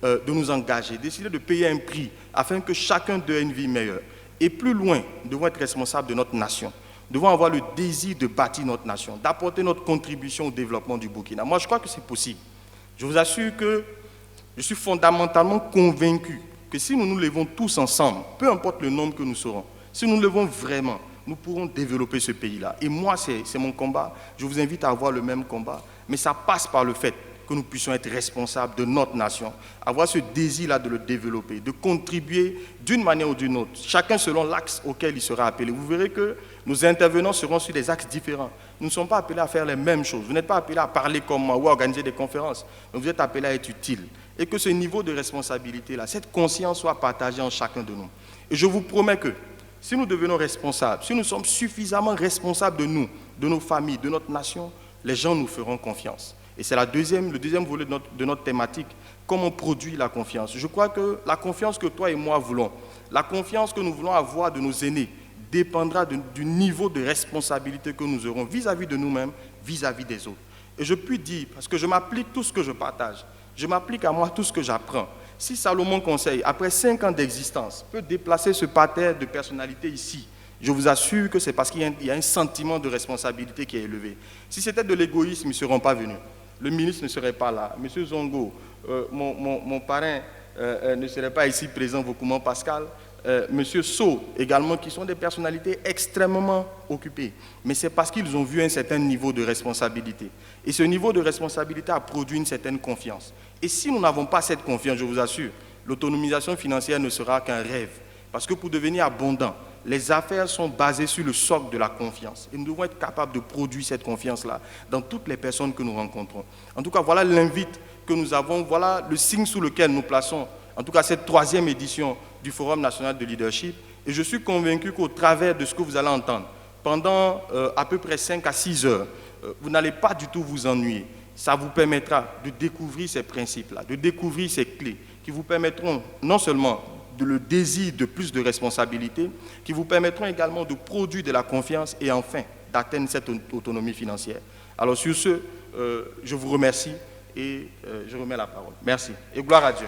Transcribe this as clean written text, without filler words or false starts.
de nous engager, décider de payer un prix afin que chacun d'eux ait une vie meilleure. Et plus loin, nous devons être responsables de notre nation. Nous devons avoir le désir de bâtir notre nation, d'apporter notre contribution au développement du Burkina. Moi, je crois que c'est possible. Je vous assure que je suis fondamentalement convaincu que si nous nous levons tous ensemble, peu importe le nombre que nous serons, si nous nous levons vraiment, nous pourrons développer ce pays-là. Et moi, c'est mon combat. Je vous invite à avoir le même combat. Mais ça passe par le fait que nous puissions être responsables de notre nation, avoir ce désir-là de le développer, de contribuer d'une manière ou d'une autre, chacun selon l'axe auquel il sera appelé. Vous verrez que nos intervenants seront sur des axes différents. Nous ne sommes pas appelés à faire les mêmes choses. Vous n'êtes pas appelés à parler comme moi ou à organiser des conférences. Mais vous êtes appelés à être utiles. Et que ce niveau de responsabilité-là, cette conscience soit partagée en chacun de nous. Et je vous promets que si nous devenons responsables, si nous sommes suffisamment responsables de nous, de nos familles, de notre nation, les gens nous feront confiance. Et c'est le deuxième volet de notre thématique, comment on produit la confiance. Je crois que la confiance que toi et moi voulons, la confiance que nous voulons avoir de nos aînés, dépendra du niveau de responsabilité que nous aurons vis-à-vis de nous-mêmes, vis-à-vis des autres. Et je puis dire, parce que je m'applique tout ce que je partage, je m'applique à moi tout ce que j'apprends. Si Salomon Conseil, après 5 ans d'existence, peut déplacer ce parterre de personnalités ici, je vous assure que c'est parce qu'il y a un sentiment de responsabilité qui est élevé. Si c'était de l'égoïsme, ils ne seront pas venus. Le ministre ne serait pas là. Monsieur Zongo, mon parrain ne serait pas ici présent, Vaucouman Pascal. Monsieur So également, qui sont des personnalités extrêmement occupées. Mais c'est parce qu'ils ont vu un certain niveau de responsabilité. Et ce niveau de responsabilité a produit une certaine confiance. Et si nous n'avons pas cette confiance, je vous assure, l'autonomisation financière ne sera qu'un rêve. Parce que pour devenir abondant, les affaires sont basées sur le socle de la confiance. Et nous devons être capables de produire cette confiance-là dans toutes les personnes que nous rencontrons. En tout cas, voilà l'invite que nous avons, voilà le signe sous lequel nous plaçons, en tout cas cette 3e édition du Forum national de leadership. Et je suis convaincu qu'au travers de ce que vous allez entendre, pendant à peu près 5 à 6 heures, vous n'allez pas du tout vous ennuyer. Ça vous permettra de découvrir ces principes-là, de découvrir ces clés qui vous permettront non seulement le désir de plus de responsabilité, qui vous permettront également de produire de la confiance et enfin d'atteindre cette autonomie financière. Alors sur ce, je vous remercie et je remets la parole. Merci et gloire à Dieu.